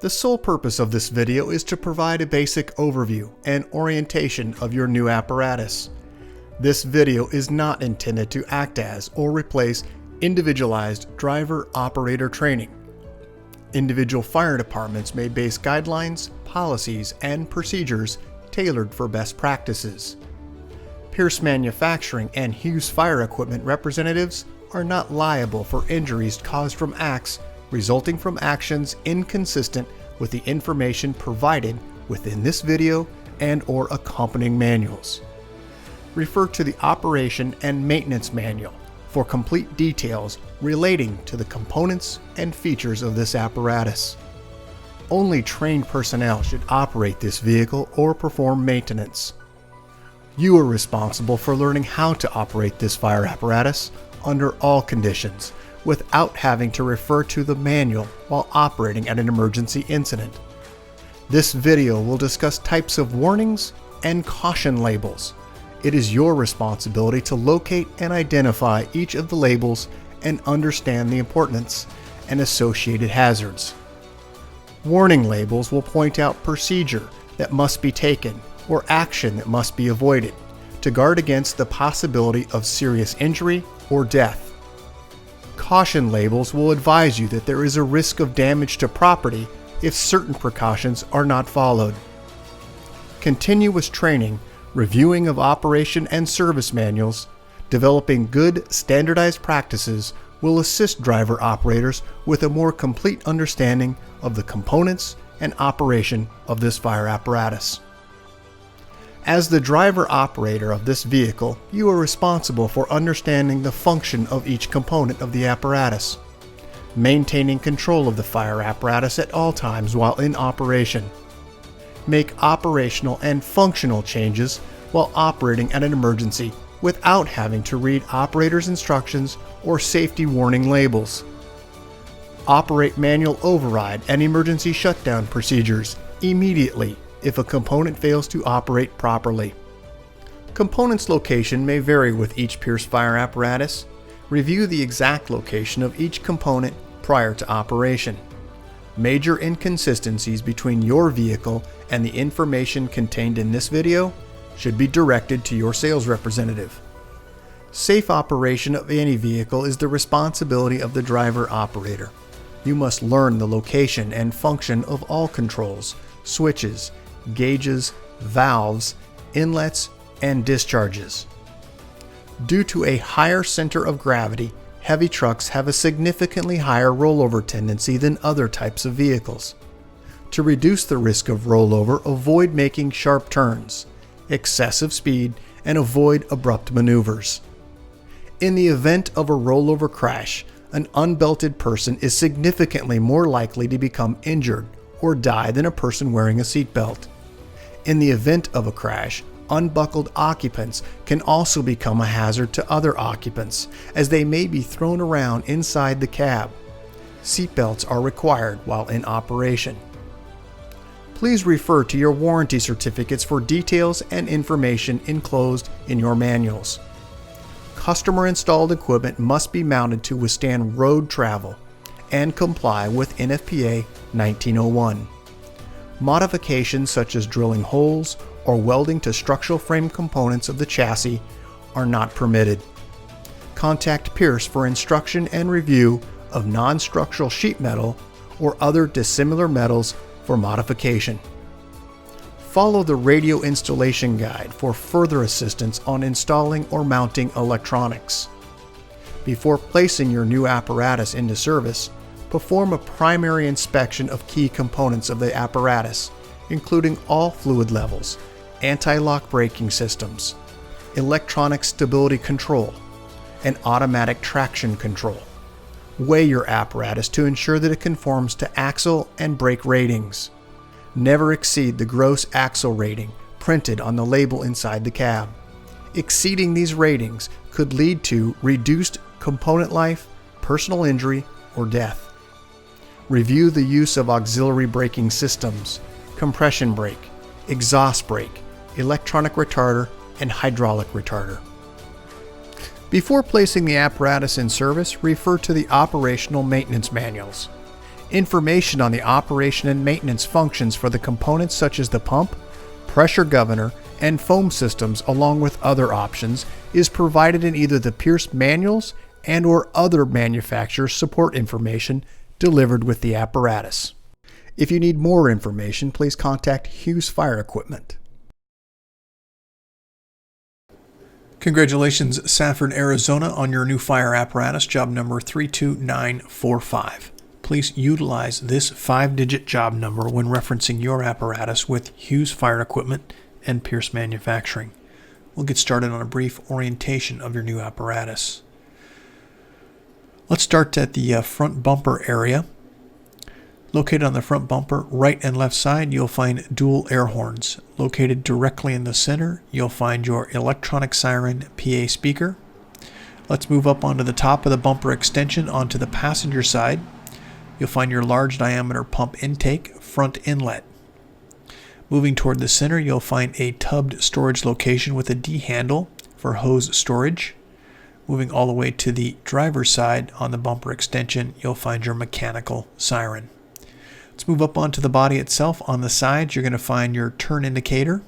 The sole purpose of this video is to provide a basic overview and orientation of your new apparatus. This video is not intended to act as or replace individualized driver-operator training. Individual fire departments may base guidelines, policies, and procedures tailored for best practices. Pierce Manufacturing and Hughes Fire Equipment representatives are not liable for injuries caused from acts resulting from actions inconsistent with the information provided within this video and/or accompanying manuals. Refer to the Operation and Maintenance Manual for complete details relating to the components and features of this apparatus. Only trained personnel should operate this vehicle or perform maintenance. You are responsible for learning how to operate this fire apparatus under all conditions without having to refer to the manual while operating at an emergency incident. This video will discuss types of warnings and caution labels. It is your responsibility to locate and identify each of the labels and understand the importance and associated hazards. Warning labels will point out procedure that must be taken or action that must be avoided to guard against the possibility of serious injury or death. Caution labels will advise you that there is a risk of damage to property if certain precautions are not followed. Continuous training, reviewing of operation and service manuals, developing good standardized practices will assist driver operators with a more complete understanding of the components and operation of this fire apparatus. As the driver operator of this vehicle, you are responsible for understanding the function of each component of the apparatus, maintaining control of the fire apparatus at all times while in operation, make operational and functional changes while operating at an emergency without having to read operator's instructions or safety warning labels, operate manual override and emergency shutdown procedures immediately if a component fails to operate properly. Components location may vary with each Pierce fire apparatus. Review the exact location of each component prior to operation. Major inconsistencies between your vehicle and the information contained in this video should be directed to your sales representative. Safe operation of any vehicle is the responsibility of the driver operator. You must learn the location and function of all controls, switches, gauges, valves, inlets, and discharges. Due to a higher center of gravity, heavy trucks have a significantly higher rollover tendency than other types of vehicles. To reduce the risk of rollover, avoid making sharp turns, excessive speed, and avoid abrupt maneuvers. In the event of a rollover crash, an unbelted person is significantly more likely to become injured or die than a person wearing a seatbelt. In the event of a crash, unbuckled occupants can also become a hazard to other occupants, as they may be thrown around inside the cab. Seatbelts are required while in operation. Please refer to your warranty certificates for details and information enclosed in your manuals. Customer-installed equipment must be mounted to withstand road travel and comply with NFPA 1901. Modifications such as drilling holes or welding to structural frame components of the chassis are not permitted. Contact Pierce for instruction and review of non-structural sheet metal or other dissimilar metals for modification. Follow the radio installation guide for further assistance on installing or mounting electronics. Before placing your new apparatus into service, perform a primary inspection of key components of the apparatus, including all fluid levels, anti-lock braking systems, electronic stability control, and automatic traction control. Weigh your apparatus to ensure that it conforms to axle and brake ratings. Never exceed the gross axle rating printed on the label inside the cab. Exceeding these ratings could lead to reduced component life, personal injury, or death. Review the use of auxiliary braking systems, compression brake, exhaust brake, electronic retarder, and hydraulic retarder. Before placing the apparatus in service, refer to the operational maintenance manuals. Information on the operation and maintenance functions for the components such as the pump, pressure governor, and foam systems, along with other options, is provided in either the Pierce manuals and/or other manufacturer support information delivered with the apparatus. If you need more information, please contact Hughes Fire Equipment. Congratulations, Safford, Arizona, on your new fire apparatus, job number 32945. Please utilize this 5-digit job number when referencing your apparatus with Hughes Fire Equipment and Pierce Manufacturing. We'll get started on a brief orientation of your new apparatus. Let's start at the front bumper area. Located on the front bumper, right and left side, you'll find dual air horns. Located directly in the center, you'll find your electronic siren PA speaker. Let's move up onto the top of the bumper extension onto the passenger side. You'll find your large diameter pump intake, front inlet. Moving toward the center, you'll find a tubbed storage location with a D handle for hose storage. Moving all the way to the driver's side on the bumper extension, you'll find your mechanical siren. Let's move up onto the body itself. On the sides, you're going to find your turn indicator.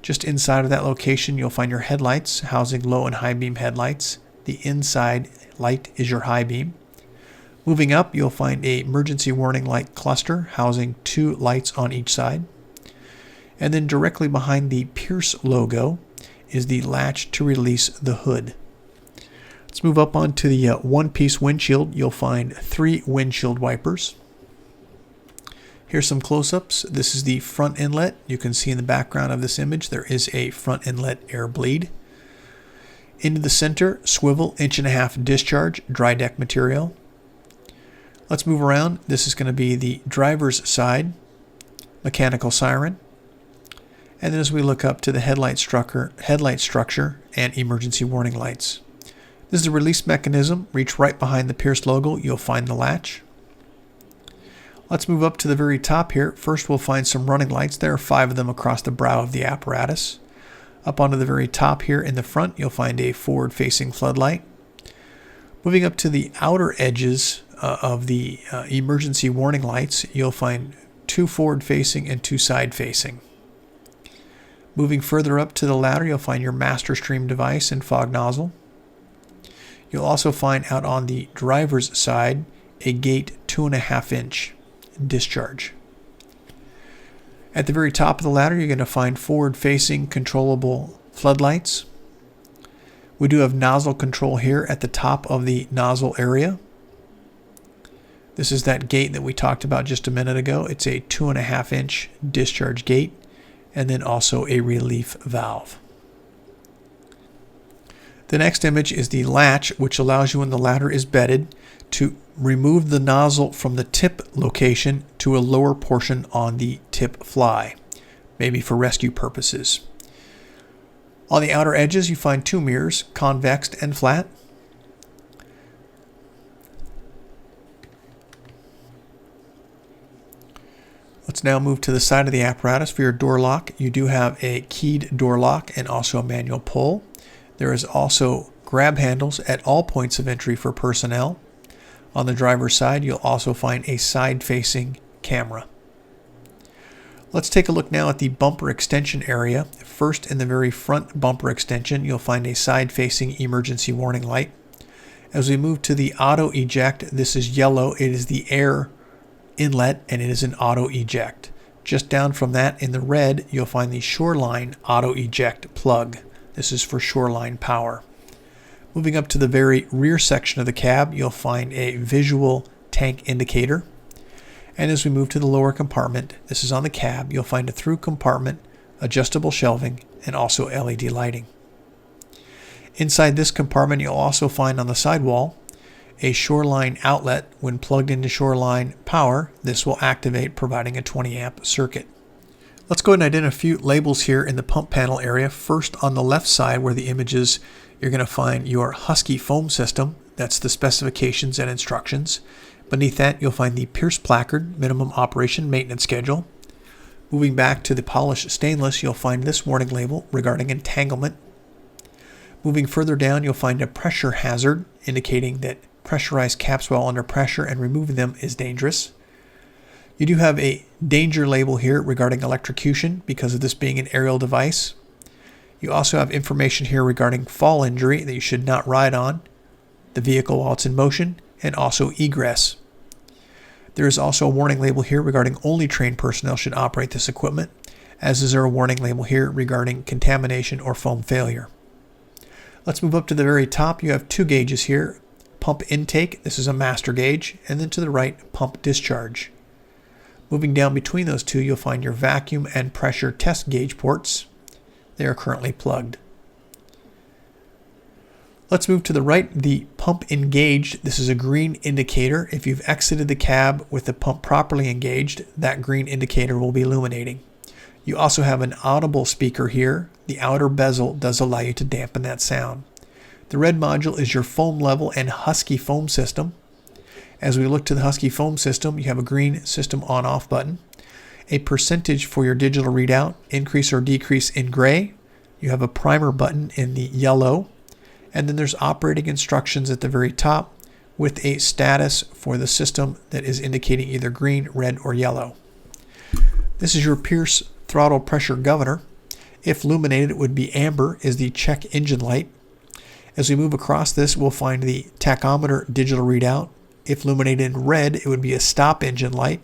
Just inside of that location, you'll find your headlights, housing low and high beam headlights. The inside light is your high beam. Moving up, you'll find a emergency warning light cluster housing 2 lights on each side. And then directly behind the Pierce logo is the latch to release the hood. Let's move up onto the one-piece windshield. You'll find 3 windshield wipers. Here's some close-ups. This is the front inlet. You can see in the background of this image there is a front inlet air bleed. Into the center, swivel 1.5-inch discharge, dry deck material. Let's move around. This is going to be the driver's side, mechanical siren. And then as we look up to the headlight structure and emergency warning lights. This is the release mechanism. Reach right behind the Pierce logo. You'll find the latch. Let's move up to the very top here. First, we'll find some running lights. There are 5 of them across the brow of the apparatus. Up onto the very top here in the front, you'll find a forward-facing floodlight. Moving up to the outer edges of the emergency warning lights, you'll find 2 forward-facing and 2 side-facing. Moving further up to the ladder, you'll find your master stream device and fog nozzle. You'll also find out on the driver's side a gate 2.5-inch discharge. At the very top of the ladder, you're going to find forward-facing controllable floodlights. We do have nozzle control here at the top of the nozzle area. This is that gate that we talked about just a minute ago. It's a 2.5-inch discharge gate, and then also a relief valve. The next image is the latch, which allows you, when the ladder is bedded, to remove the nozzle from the tip location to a lower portion on the tip fly, maybe for rescue purposes. On the outer edges, you find 2 mirrors, convex and flat. Let's now move to the side of the apparatus for your door lock. You do have a keyed door lock and also a manual pull. There is also grab handles at all points of entry for personnel. On the driver's side, you'll also find a side-facing camera. Let's take a look now at the bumper extension area. First, in the very front bumper extension, you'll find a side-facing emergency warning light. As we move to the auto eject, this is yellow. It is the air inlet, and it is an auto eject. Just down from that in the red, you'll find the shoreline auto eject plug. This is for shoreline power. Moving up to the very rear section of the cab, you'll find a visual tank indicator. And as we move to the lower compartment, this is on the cab, you'll find a through compartment, adjustable shelving, and also LED lighting. Inside this compartment, you'll also find on the sidewall a shoreline outlet. When plugged into shoreline power, this will activate, providing a 20 amp circuit. Let's go ahead and identify a few labels here in the pump panel area. First, on the left side where the image is, you're going to find your Husky foam system. That's the specifications and instructions. Beneath that, you'll find the Pierce placard, minimum operation maintenance schedule. Moving back to the polished stainless, you'll find this warning label regarding entanglement. Moving further down, you'll find a pressure hazard indicating that pressurized caps while under pressure, and removing them is dangerous. You do have a danger label here regarding electrocution because of this being an aerial device. You also have information here regarding fall injury that you should not ride on the vehicle while it's in motion, and also egress. There is also a warning label here regarding only trained personnel should operate this equipment, as is there a warning label here regarding contamination or foam failure. Let's move up to the very top. You have two gauges here. Pump intake, this is a master gauge, and then to the right, pump discharge. Moving down between those two, you'll find your vacuum and pressure test gauge ports. They are currently plugged. Let's move to the right, the pump engaged. This is a green indicator. If you've exited the cab with the pump properly engaged, that green indicator will be illuminating. You also have an audible speaker here. The outer bezel does allow you to dampen that sound. The red module is your foam level and Husky foam system. As we look to the Husky foam system, you have a green system on-off button, a percentage for your digital readout, increase or decrease in gray. You have a primer button in the yellow, and then there's operating instructions at the very top with a status for the system that is indicating either green, red, or yellow. This is your Pierce throttle pressure governor. If illuminated, it would be amber, is the check engine light. As we move across this, we'll find the tachometer digital readout. If illuminated in red, it would be a stop engine light.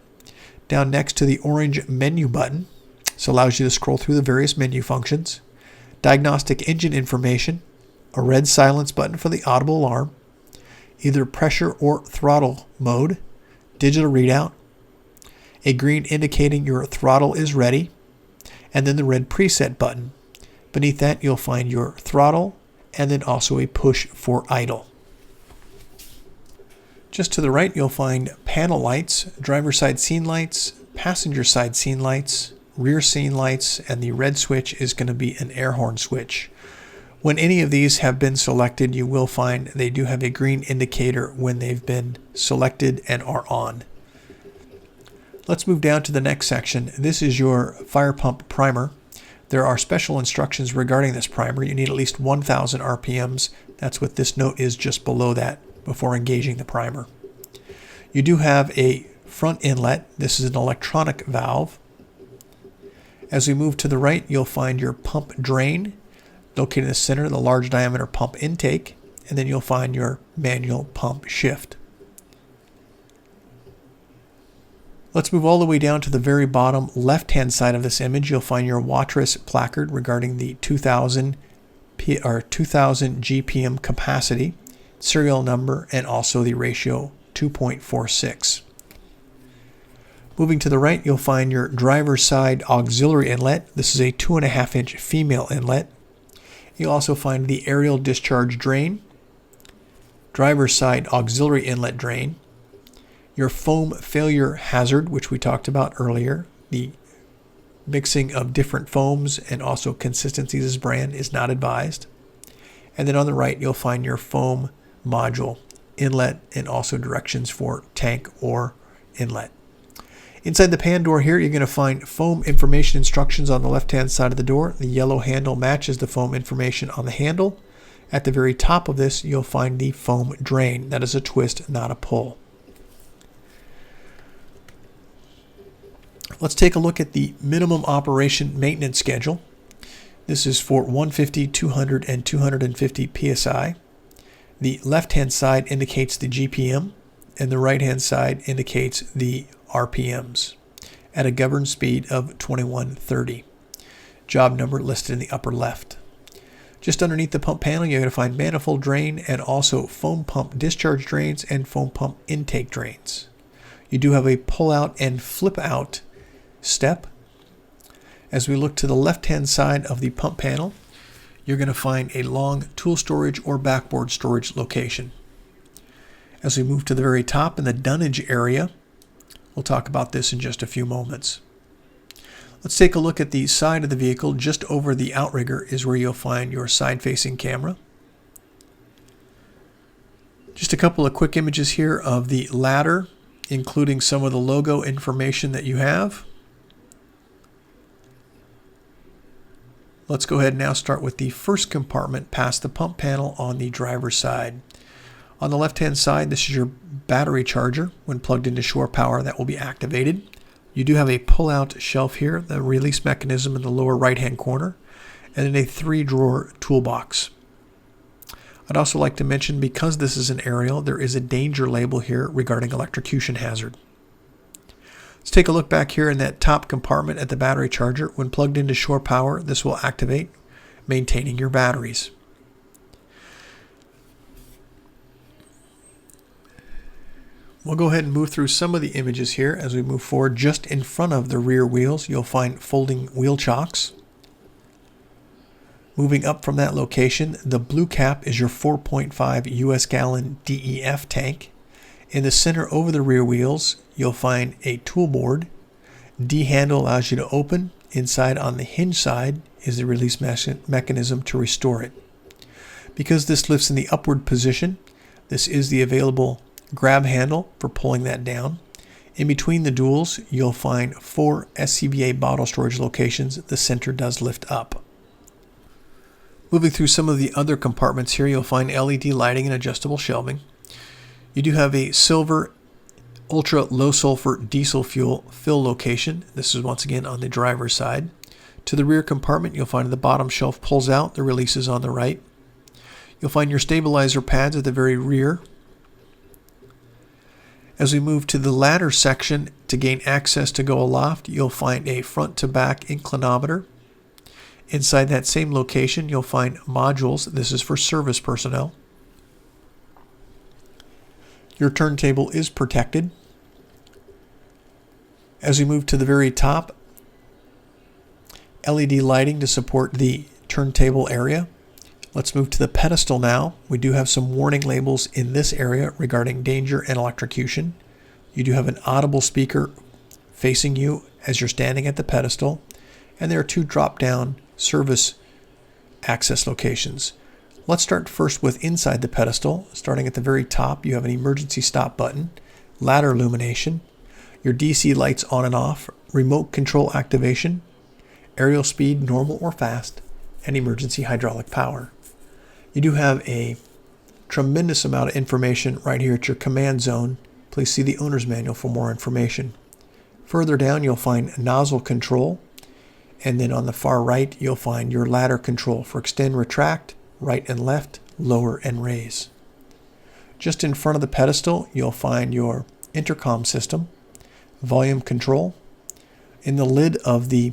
Down next to the orange menu button, this allows you to scroll through the various menu functions. Diagnostic engine information, a red silence button for the audible alarm, either pressure or throttle mode, digital readout, a green indicating your throttle is ready, and then the red preset button. Beneath that, you'll find your throttle and then also a push for idle. Just to the right, you'll find panel lights, driver side scene lights, passenger side scene lights, rear scene lights, and the red switch is going to be an air horn switch. When any of these have been selected, you will find they do have a green indicator when they've been selected and are on. Let's move down to the next section. This is your fire pump primer. There are special instructions regarding this primer. You need at least 1,000 RPMs. That's what this note is just below that before engaging the primer. You do have a front inlet. This is an electronic valve. As we move to the right, you'll find your pump drain. Located in the center, the large diameter pump intake, and then you'll find your manual pump shift. Let's move all the way down to the very bottom left-hand side of this image. You'll find your Watrous placard regarding the 2000 GPM capacity, serial number, and also the ratio 2.46. Moving to the right, you'll find your driver's side auxiliary inlet. This is a 2.5-inch female inlet. You'll also find the aerial discharge drain, driver's side auxiliary inlet drain, your foam failure hazard, which we talked about earlier. The mixing of different foams and also consistencies as brand is not advised. And then on the right, you'll find your foam module, inlet, and also directions for tank or inlet. Inside the pan door here, you're going to find foam information instructions on the left-hand side of the door. The yellow handle matches the foam information on the handle. At the very top of this, you'll find the foam drain. That is a twist, not a pull. Let's take a look at the minimum operation maintenance schedule. This is for 150, 200, and 250 PSI. The left-hand side indicates the GPM, and the right-hand side indicates the RPMs at a governed speed of 2130. Job number listed in the upper left. Just underneath the pump panel, you're going to find manifold drain and also foam pump discharge drains and foam pump intake drains. You do have a pull out and flip out step. As we look to the left-hand side of the pump panel, you're going to find a long tool storage or backboard storage location. As we move to the very top in the dunnage area, we'll talk about this in just a few moments. Let's take a look at the side of the vehicle. Just over the outrigger is where you'll find your side-facing camera. Just a couple of quick images here of the ladder, including some of the logo information that you have. Let's go ahead and now start with the first compartment past the pump panel on the driver's side. On the left-hand side, this is your battery charger. When plugged into shore power, that will be activated. You do have a pull-out shelf here, the release mechanism in the lower right-hand corner, and then a 3-drawer toolbox. I'd also like to mention, because this is an aerial, there is a danger label here regarding electrocution hazard. Let's take a look back here in that top compartment at the battery charger. When plugged into shore power, this will activate, maintaining your batteries. We'll go ahead and move through some of the images here as we move forward. Just in front of the rear wheels, you'll find folding wheel chocks. Moving up from that location, the blue cap is your 4.5 US gallon DEF tank. In the center over the rear wheels, you'll find a tool board. D handle allows you to open. Inside on the hinge side is the release mechanism to restore it. Because this lifts in the upward position, this is the available grab handle for pulling that down. In between the duals, you'll find 4 SCBA bottle storage locations. The center does lift up. Moving through some of the other compartments here, you'll find LED lighting and adjustable shelving. You do have a silver ultra low sulfur diesel fuel fill location. This is once again on the driver's side. To the rear compartment, you'll find the bottom shelf pulls out, the release is on the right. You'll find your stabilizer pads at the very rear. As we move to the ladder section to gain access to go aloft, you'll find a front to back inclinometer. Inside that same location, you'll find modules. This is for service personnel. Your turntable is protected. As we move to the very top, LED lighting to support the turntable area. Let's move to the pedestal now. We do have some warning labels in this area regarding danger and electrocution. You do have an audible speaker facing you as you're standing at the pedestal, and there are 2 drop-down service access locations. Let's start first with inside the pedestal. Starting at the very top, you have an emergency stop button, ladder illumination, your DC lights on and off, remote control activation, aerial speed normal or fast, and emergency hydraulic power. You do have a tremendous amount of information right here at your command zone. Please see the owner's manual for more information. Further down, you'll find nozzle control, and then on the far right, you'll find your ladder control for extend, retract, right and left, lower and raise. Just in front of the pedestal, you'll find your intercom system, volume control. In the lid of the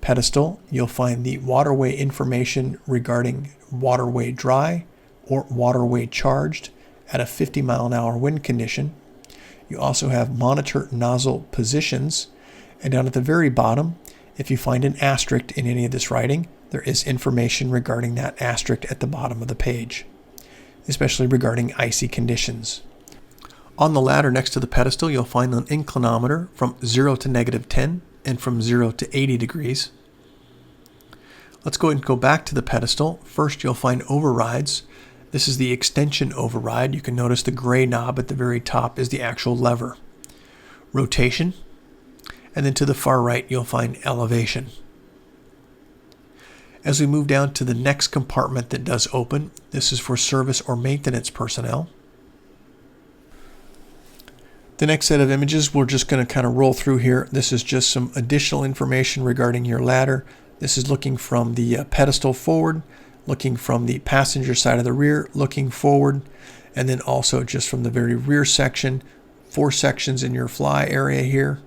pedestal, you'll find the waterway information regarding waterway dry or waterway charged at a 50-mile-an-hour wind condition. You also have monitor nozzle positions, and down at the very bottom, if you find an asterisk in any of this writing, there is information regarding that asterisk at the bottom of the page, especially regarding icy conditions. On the ladder next to the pedestal, you'll find an inclinometer from 0 to -10 and from 0 to 80 degrees. Let's go ahead and go back to the pedestal. First, you'll find overrides. This is the extension override. You can notice the gray knob at the very top is the actual lever. Rotation, and then to the far right, you'll find elevation. As we move down to the next compartment that does open, this is for service or maintenance personnel. The next set of images we're just going to kind of roll through here. This is just some additional information regarding your ladder. This is looking from the pedestal forward, looking from the passenger side of the rear, looking forward, and then also just from the very rear section, 4 sections in your fly area here.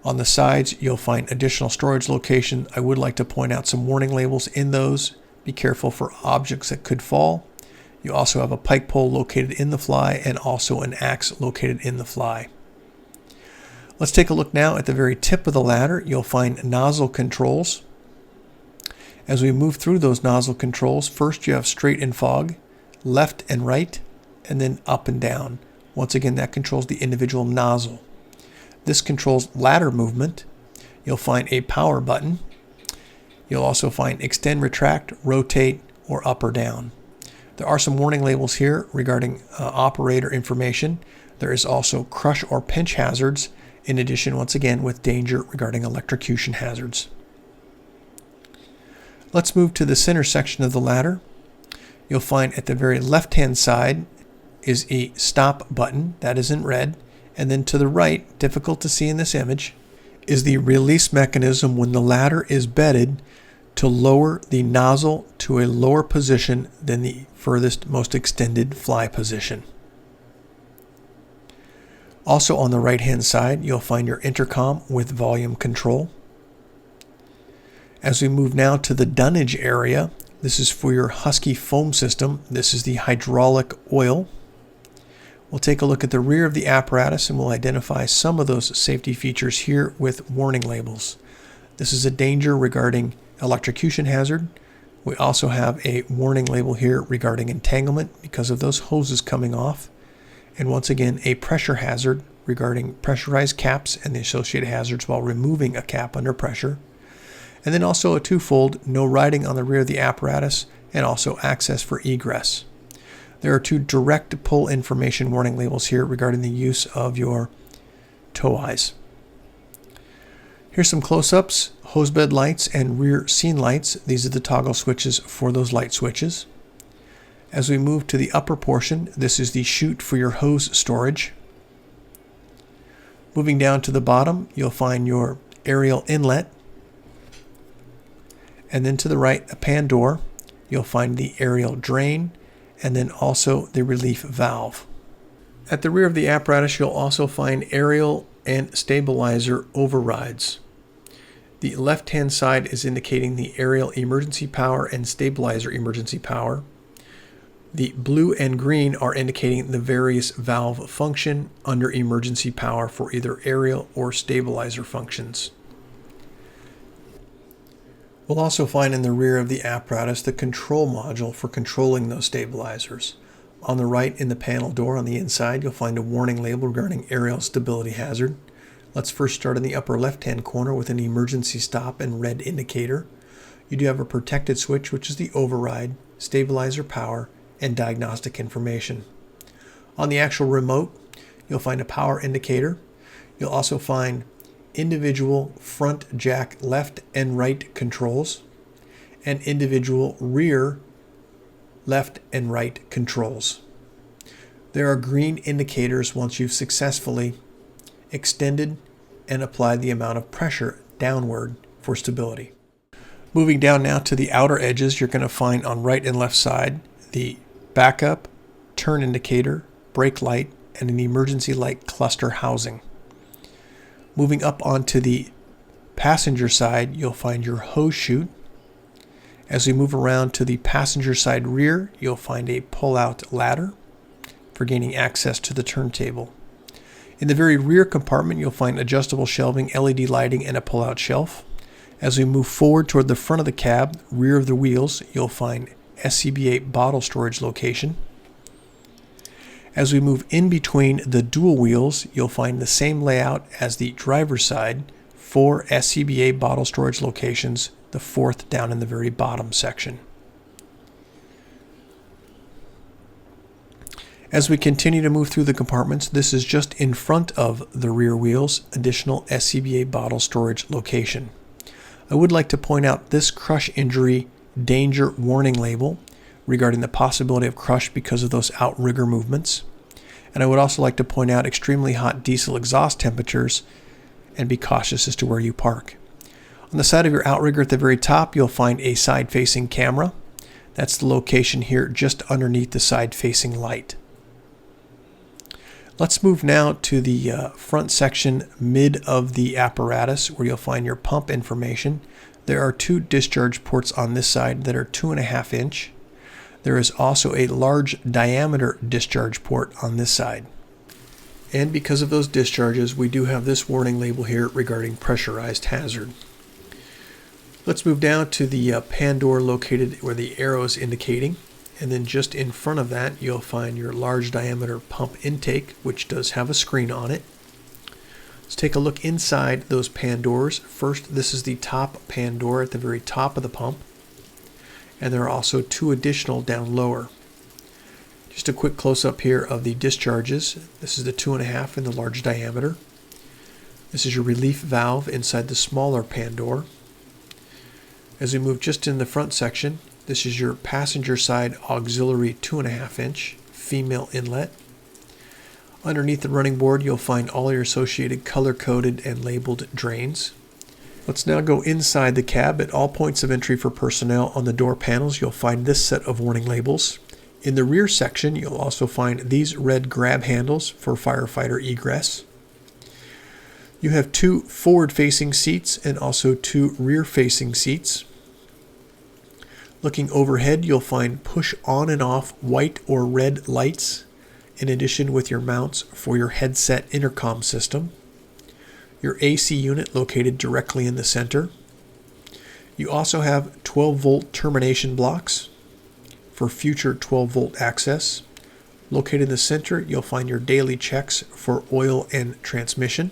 On the sides, you'll find additional storage location. I would like to point out some warning labels in those. Be careful for objects that could fall. You also have a pike pole located in the fly and also an axe located in the fly. Let's take a look now at the very tip of the ladder. You'll find nozzle controls. As we move through those nozzle controls, first you have straight and fog, left and right, and then up and down. Once again, that controls the individual nozzle. This controls ladder movement. You'll find a power button. You'll also find extend, retract, rotate, or up or down. There are some warning labels here regarding operator information. There is also crush or pinch hazards, in addition, once again, with danger regarding electrocution hazards. Let's move to the center section of the ladder. You'll find at the very left-hand side is a stop button that is in red, and then to the right, difficult to see in this image, is the release mechanism when the ladder is bedded to lower the nozzle to a lower position than the furthest most extended fly position. Also on the right hand side, you'll find your intercom with volume control. As we move now to the dunnage area, this is for your Husky foam system. This is the hydraulic oil. We'll take a look at the rear of the apparatus and we'll identify some of those safety features here with warning labels. This is a danger regarding electrocution hazard. We also have a warning label here regarding entanglement because of those hoses coming off. And once again, a pressure hazard regarding pressurized caps and the associated hazards while removing a cap under pressure. And then also a twofold, no riding on the rear of the apparatus and also access for egress. There are two direct pull information warning labels here regarding the use of your tow eyes. Here's some close-ups, hose bed lights and rear scene lights. These are the toggle switches for those light switches. As we move to the upper portion, this is the chute for your hose storage. Moving down to the bottom, you'll find your aerial inlet. And then to the right, a pan door. You'll find the aerial drain and then also the relief valve. At the rear of the apparatus, you'll also find aerial and stabilizer overrides. The left-hand side is indicating the aerial emergency power and stabilizer emergency power. The blue and green are indicating the various valve function under emergency power for either aerial or stabilizer functions. We'll also find in the rear of the apparatus the control module for controlling those stabilizers. On the right in the panel door on the inside, you'll find a warning label regarding aerial stability hazard. Let's first start in the upper left-hand corner with an emergency stop and red indicator. You do have a protected switch, which is the override, stabilizer power, and diagnostic information. On the actual remote, you'll find a power indicator. You'll also find individual front jack left and right controls and individual rear left and right controls. There are green indicators once you've successfully extended and applied the amount of pressure downward for stability. Moving down now to the outer edges, you're going to find on right and left side the backup, turn indicator, brake light, and an emergency light cluster housing. Moving up onto the passenger side, you'll find your hose chute. As we move around to the passenger side rear, you'll find a pull-out ladder for gaining access to the turntable. In the very rear compartment, you'll find adjustable shelving, LED lighting, and a pull-out shelf. As we move forward toward the front of the cab, rear of the wheels, you'll find SCBA bottle storage location. As we move in between the dual wheels, you'll find the same layout as the driver's side, 4 SCBA bottle storage locations, the fourth down in the very bottom section. As we continue to move through the compartments, this is just in front of the rear wheels, additional SCBA bottle storage location. I would like to point out this crush injury danger warning label regarding the possibility of crush because of those outrigger movements. And I would also like to point out extremely hot diesel exhaust temperatures and be cautious as to where you park. On the side of your outrigger at the very top, you'll find a side-facing camera. That's the location here just underneath the side-facing light. Let's move now to the front section mid of the apparatus where you'll find your pump information. There are 2 discharge ports on this side that are 2.5 inch. There is also a large diameter discharge port on this side. And because of those discharges, we do have this warning label here regarding pressurized hazard. Let's move down to the pan door located where the arrow is indicating. And then just in front of that, you'll find your large diameter pump intake, which does have a screen on it. Let's take a look inside those pan doors. First, this is the top pan door at the very top of the pump. And there are also 2 additional down lower. Just a quick close-up here of the discharges. This is the 2.5 in the large diameter. This is your relief valve inside the smaller pan door. As we move just in the front section, this is your passenger side auxiliary 2.5 inch female inlet. Underneath the running board, you'll find all your associated color-coded and labeled drains. Let's now go inside the cab. At all points of entry for personnel on the door panels, you'll find this set of warning labels. In the rear section, you'll also find these red grab handles for firefighter egress. You have 2 forward-facing seats and also 2 rear-facing seats. Looking overhead, you'll find push on and off white or red lights, in addition with your mounts for your headset intercom system. Your AC unit located directly in the center. You also have 12-volt termination blocks for future 12-volt access. Located in the center, you'll find your daily checks for oil and transmission.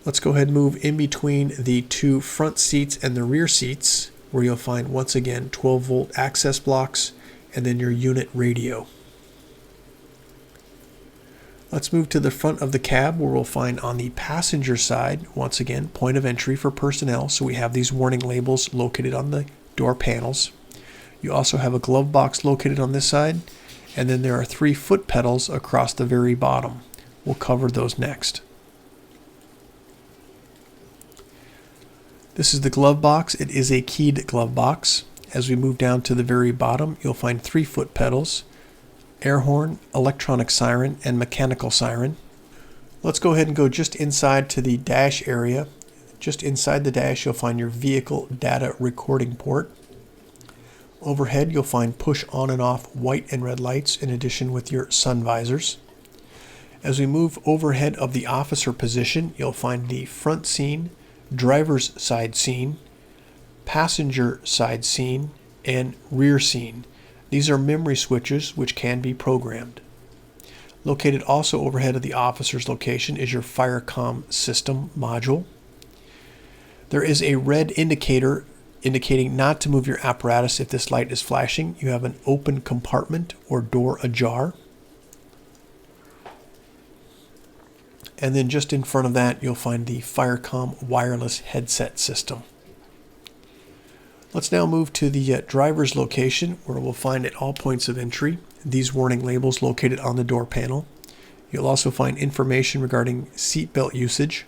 Let's go ahead and move in between the 2 front seats and the rear seats, where you'll find once again 12-volt access blocks and then your unit radio. Let's move to the front of the cab, where we'll find on the passenger side, once again, point of entry for personnel. So we have these warning labels located on the door panels. You also have a glove box located on this side, and then there are 3 foot pedals across the very bottom. We'll cover those next. This is the glove box. It is a keyed glove box. As we move down to the very bottom, you'll find 3 foot pedals, air horn, electronic siren, and mechanical siren. Let's go ahead and go just inside to the dash area. Just inside the dash, you'll find your vehicle data recording port. Overhead, you'll find push on and off white and red lights, in addition with your sun visors. As we move overhead of the officer position, you'll find the front scene, driver's side scene, passenger side scene, and rear scene. These are memory switches which can be programmed. Located also overhead of the officer's location is your fire comm system module. There is a red indicator indicating not to move your apparatus if this light is flashing. You have an open compartment or door ajar. And then just in front of that, you'll find the FireComm wireless headset system. Let's now move to the driver's location, where we'll find at all points of entry these warning labels located on the door panel. You'll also find information regarding seatbelt usage.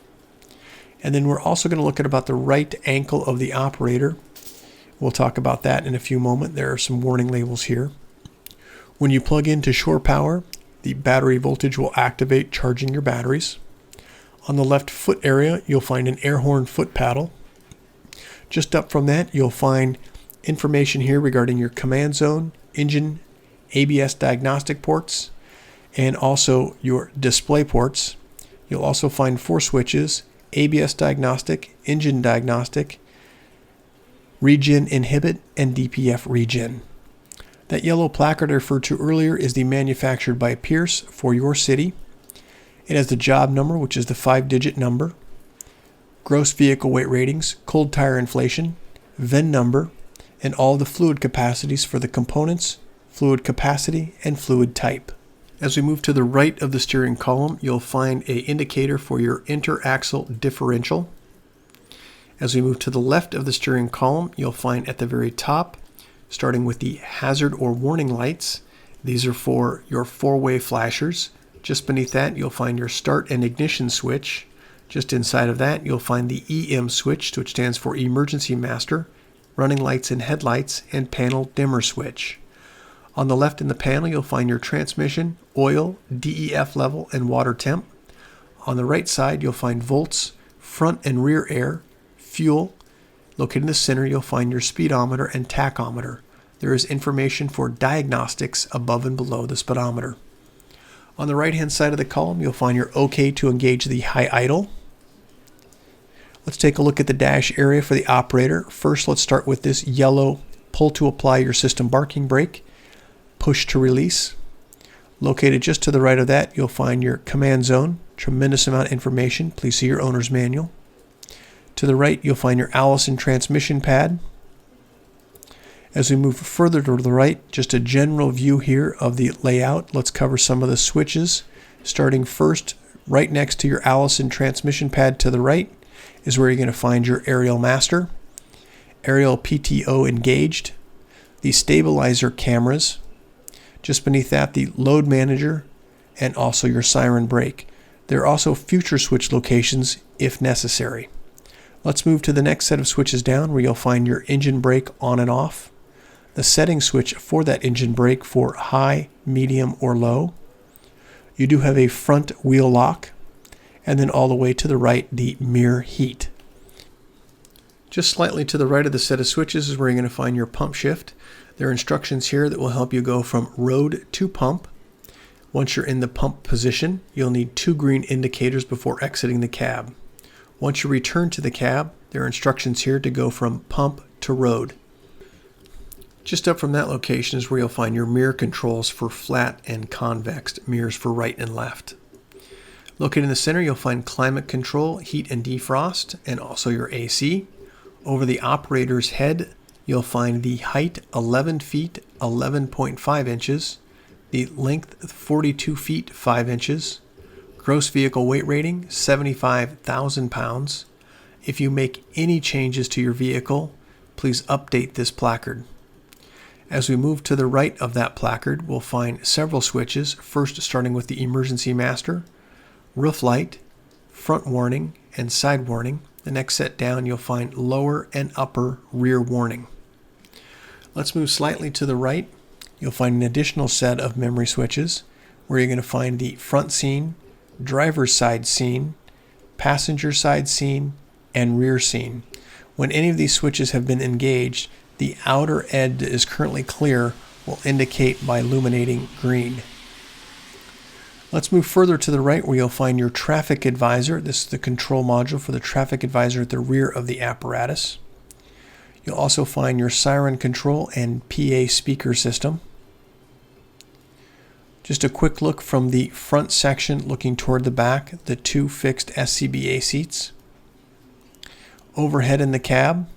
And then we're also going to look at about the right ankle of the operator. We'll talk about that in a few moments. There are some warning labels here. When you plug into shore power, the battery voltage will activate, charging your batteries. On the left foot area, you'll find an air horn foot paddle. Just up from that, you'll find information here regarding your command zone, engine, ABS diagnostic ports, and also your display ports. You'll also find 4 switches: ABS diagnostic, engine diagnostic, regen inhibit, and DPF regen. That yellow placard I referred to earlier is the manufactured by Pierce for your city. It has the job number, which is the 5-digit number, gross vehicle weight ratings, cold tire inflation, VIN number, and all the fluid capacities for the components, fluid capacity, and fluid type. As we move to the right of the steering column, you'll find an indicator for your interaxle differential. As we move to the left of the steering column, you'll find at the very top, starting with the hazard or warning lights. These are for your 4-way flashers. Just beneath that, you'll find your start and ignition switch. Just inside of that, you'll find the EM switch, which stands for emergency master, running lights and headlights, and panel dimmer switch. On the left in the panel, you'll find your transmission, oil, DEF level, and water temp. On the right side, you'll find volts, front and rear air, fuel. Located in the center, you'll find your speedometer and tachometer. There is information for diagnostics above and below the speedometer. On the right-hand side of the column, you'll find your OK to engage the high idle. Let's take a look at the dash area for the operator. First, let's start with this yellow pull to apply your system parking brake, push to release. Located just to the right of that, you'll find your command zone. Tremendous amount of information. Please see your owner's manual. To the right, you'll find your Allison transmission pad. As we move further to the right, just a general view here of the layout. Let's cover some of the switches. Starting first, right next to your Allison transmission pad to the right is where you're going to find your aerial master. Aerial PTO engaged. the stabilizer cameras. Just beneath that, the load manager, and also your siren brake. There are also future switch locations if necessary. Let's move to the next set of switches down, where you'll find your engine brake on and off, the setting switch for that engine brake for high, medium, or low. You do have a front wheel lock, and then all the way to the right, the mirror heat. Just slightly to the right of the set of switches is where you're going to find your pump shift. There are instructions here that will help you go from road to pump. Once you're in the pump position, you'll need 2 green indicators before exiting the cab. Once you return to the cab, there are instructions here to go from pump to road. Just up from that location is where you'll find your mirror controls for flat and convex mirrors for right and left. Located in the center, you'll find climate control, heat and defrost, and also your AC. Over the operator's head, you'll find the height 11 feet 11.5 inches, the length 42 feet 5 inches, gross vehicle weight rating 75,000 pounds. If you make any changes to your vehicle, please update this placard. As we move to the right of that placard, we'll find several switches, first starting with the emergency master, roof light, front warning, and side warning. The next set down, you'll find lower and upper rear warning. Let's move slightly to the right. You'll find an additional set of memory switches, where you're going to find the front scene, driver's side scene, passenger side scene, and rear scene. When any of these switches have been engaged, the outer edge that is currently clear will indicate by illuminating green. Let's move further to the right, where you'll find your traffic advisor. This is the control module for the traffic advisor at the rear of the apparatus. You'll also find your siren control and PA speaker system. Just a quick look from the front section looking toward the back, the 2 fixed SCBA seats. Overhead in the cab.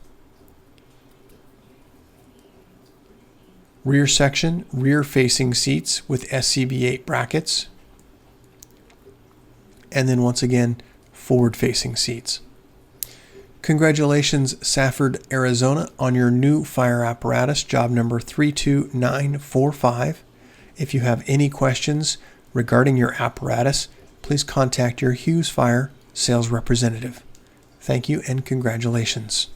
Rear section, rear facing seats with SCBA brackets. And then once again, forward facing seats. Congratulations, Safford, Arizona, on your new fire apparatus, job number 32945. If you have any questions regarding your apparatus, please contact your Hughes Fire sales representative. Thank you and congratulations.